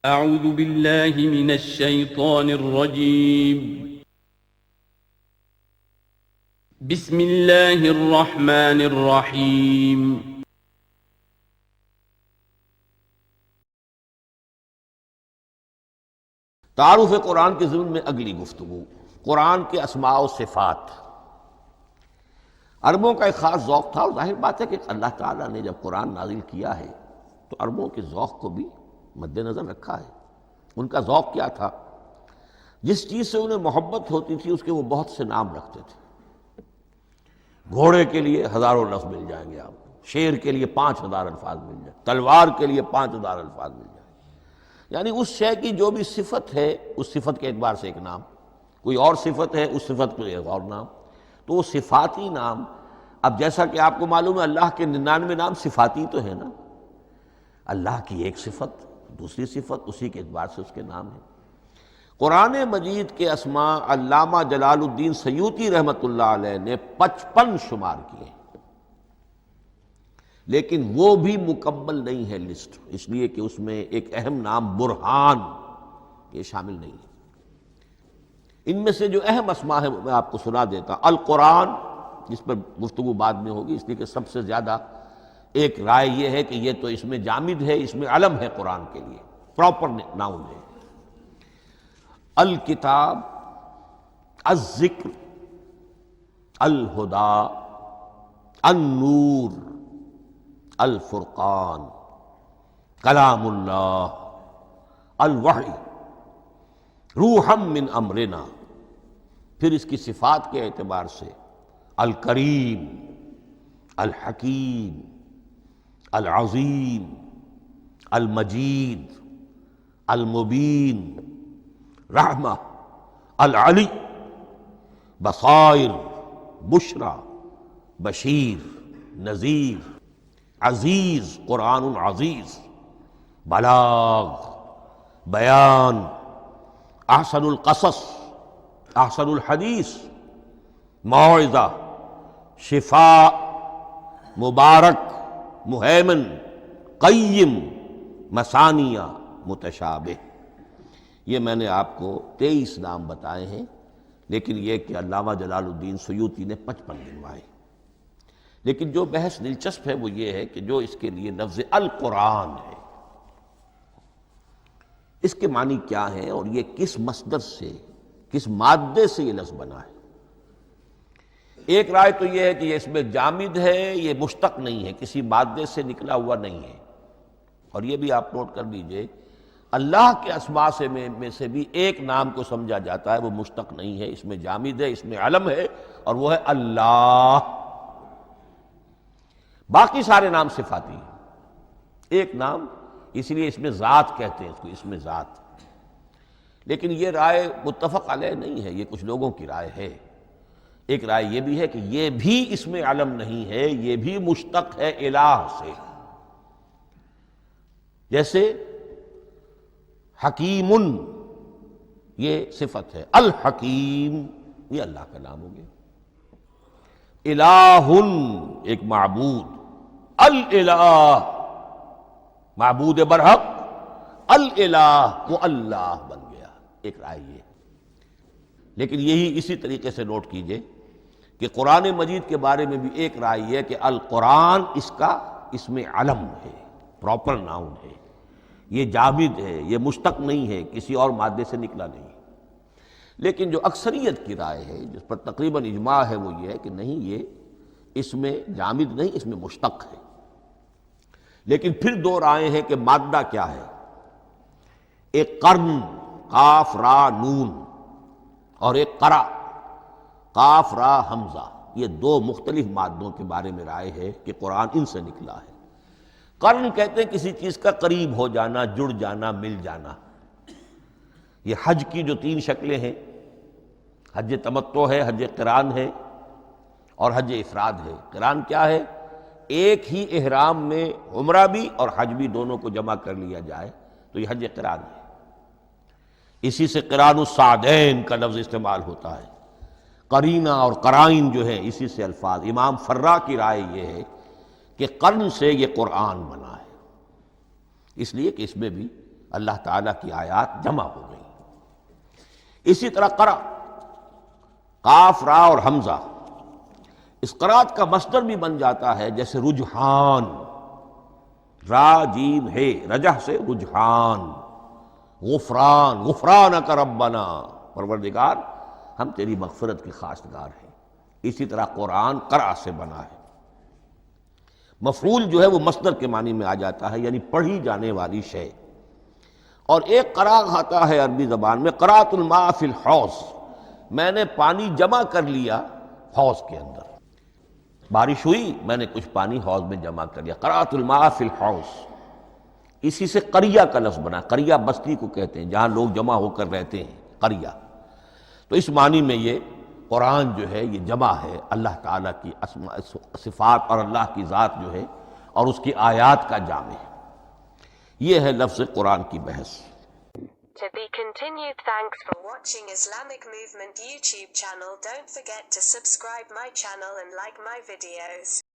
اعوذ باللہ من الشیطان الرجیم بسم اللہ الرحمن الرحیم تعارف قرآن کے ضمن میں اگلی گفتگو، قرآن کے اسماء و صفات۔ عربوں کا ایک خاص ذوق تھا، اور ظاہر بات ہے کہ اللہ تعالیٰ نے جب قرآن نازل کیا ہے تو عربوں کے ذوق کو بھی مد نظر رکھا ہے۔ ان کا ذوق کیا تھا؟ جس چیز سے انہیں محبت ہوتی تھی اس کے وہ بہت سے نام رکھتے تھے۔ گھوڑے کے لیے ہزاروں لفظ مل جائیں گے آپ کو، شیر کے لیے 5000 الفاظ مل جائیں، تلوار کے لیے 5000 الفاظ مل جائیں، یعنی اس شے کی جو بھی صفت ہے اس صفت کے اعتبار سے ایک نام، کوئی اور صفت ہے اس صفت کو ایک اور نام، تو وہ صفاتی نام۔ اب جیسا کہ آپ کو معلوم ہے اللہ کے 99 نام صفاتی تو ہے نا، اللہ کی ایک صفت دوسری صفت اسی کے اعتبار سے اس کے نام ہیں۔ قرآن مجید کے اسماء علامہ جلال الدین سیوطی رحمۃ اللہ علیہ نے 55 شمار کیے، لیکن وہ بھی مکمل نہیں ہے لسٹ، اس لیے کہ اس میں ایک اہم نام برہان یہ شامل نہیں ہے۔ ان میں سے جو اہم اسماء ہیں میں آپ کو سنا دیتا۔ القرآن، جس پر گفتگو بعد میں ہوگی، اس لیے کہ سب سے زیادہ ایک رائے یہ ہے کہ یہ تو اس میں جامد ہے، اس میں علم ہے قرآن کے لیے، پراپر ناؤن ہے۔ الکتاب، الذکر، الہدیٰ، النور، الفرقان، کلام اللہ، الوحی، روحا من امرنا۔ پھر اس کی صفات کے اعتبار سے الکریم، الحکیم، العظیم، المجید، المبین، رحمہ، العلی، بصائر، بشرا، بشیر، نذیر، عزیز، قرآن عزیز، بلاغ، بیان، احسن القصص، احسن الحدیث، موعظہ، شفاء، مبارک، مہیمن، قیم، مثانیہ، متشابہ۔ یہ میں نے آپ کو 23 نام بتائے ہیں، لیکن یہ کہ علامہ جلال الدین سیوطی نے 55 گنوائے۔ لیکن جو بحث دلچسپ ہے وہ یہ ہے کہ جو اس کے لیے لفظ القرآن ہے، اس کے معنی کیا ہیں اور یہ کس مصدر سے، کس مادے سے یہ لفظ بنا ہے۔ ایک رائے تو یہ ہے کہ یہ اس میں جامد ہے، یہ مشتق نہیں ہے، کسی مادے سے نکلا ہوا نہیں ہے۔ اور یہ بھی آپ نوٹ کر لیجئے، اللہ کے اسماء میں سے بھی ایک نام کو سمجھا جاتا ہے وہ مشتق نہیں ہے، اس میں جامد ہے، اس میں علم ہے، اور وہ ہے اللہ۔ باقی سارے نام صفاتی ہیں، ایک نام، اس لیے اس میں ذات کہتے ہیں، اس کو اس میں ذات۔ لیکن یہ رائے متفق علیہ نہیں ہے، یہ کچھ لوگوں کی رائے ہے۔ ایک رائے یہ بھی ہے کہ یہ بھی اس میں علم نہیں ہے، یہ بھی مشتق ہے الہ سے۔ جیسے حکیم، یہ صفت ہے، الحکیم یہ اللہ کا نام ہو گیا۔ الہ، ایک معبود، الالہ معبود برحق، الالہ وہ اللہ بن گیا، ایک رائے یہ۔ لیکن یہی اسی طریقے سے نوٹ کیجئے کہ قرآن مجید کے بارے میں بھی ایک رائے یہ ہے کہ القرآن اس میں علم ہے، پراپر ناؤن ہے، یہ جامد ہے، یہ مشتق نہیں ہے، کسی اور مادے سے نکلا نہیں۔ لیکن جو اکثریت کی رائے ہے، جس پر تقریباً اجماع ہے، وہ یہ ہے کہ نہیں، یہ اس میں جامد نہیں، اس میں مشتق ہے۔ لیکن پھر دو رائے ہیں کہ مادہ کیا ہے۔ ایک قرن، قاف را نون، اور ایک قرا، قاف را حمزہ، یہ دو مختلف مادوں کے بارے میں رائے ہے کہ قرآن ان سے نکلا ہے۔ قرن کہتے ہیں کسی چیز کا قریب ہو جانا، جڑ جانا، مل جانا۔ یہ حج کی جو 3 شکلیں ہیں، حج تمتع ہے، حج قران ہے، اور حج افراد ہے۔ قران کیا ہے؟ ایک ہی احرام میں عمرہ بھی اور حج بھی دونوں کو جمع کر لیا جائے تو یہ حج قران ہے۔ اسی سے قران الصعدین کا لفظ استعمال ہوتا ہے۔ قرینہ اور قرائن جو ہے اسی سے الفاظ۔ امام فرا کی رائے یہ ہے کہ قرن سے یہ قرآن بنا ہے، اس لیے کہ اس میں بھی اللہ تعالیٰ کی آیات جمع ہو گئی۔ اسی طرح قرأ، قاف را اور حمزہ، اس قرأت کا مصدر بھی بن جاتا ہے، جیسے رجحان، را جیم ہے، رجح سے رجحان، غفران، غفرانک ربنا، پروردگار ہم تیری مغفرت کے خواستگار ہیں۔ اسی طرح قرآن قرأ سے بنا ہے، مفعول جو ہے وہ مصدر کے معنی میں آ جاتا ہے، یعنی پڑھی جانے والی شے۔ اور ایک قرأ آتا ہے عربی زبان میں، قرأت الماء فی الحوض، میں نے پانی جمع کر لیا حوض کے اندر، بارش ہوئی میں نے کچھ پانی حوض میں جمع کر لیا، قرأت الماء فی الحوض۔ اسی سے قریہ کا لفظ بنا، قریہ بستی کو کہتے ہیں جہاں لوگ جمع ہو کر رہتے ہیں، قریہ۔ تو اس معنی میں یہ قرآن جو ہے یہ جمع ہے اللہ تعالیٰ کی اسماء صفات اور اللہ کی ذات جو ہے اور اس کی آیات کا جامع ہے۔ یہ ہے لفظ قرآن کی بحث۔ To be continued. Thanks for watching Islamic Movement YouTube channel. Don't forget to subscribe my channel and like my videos.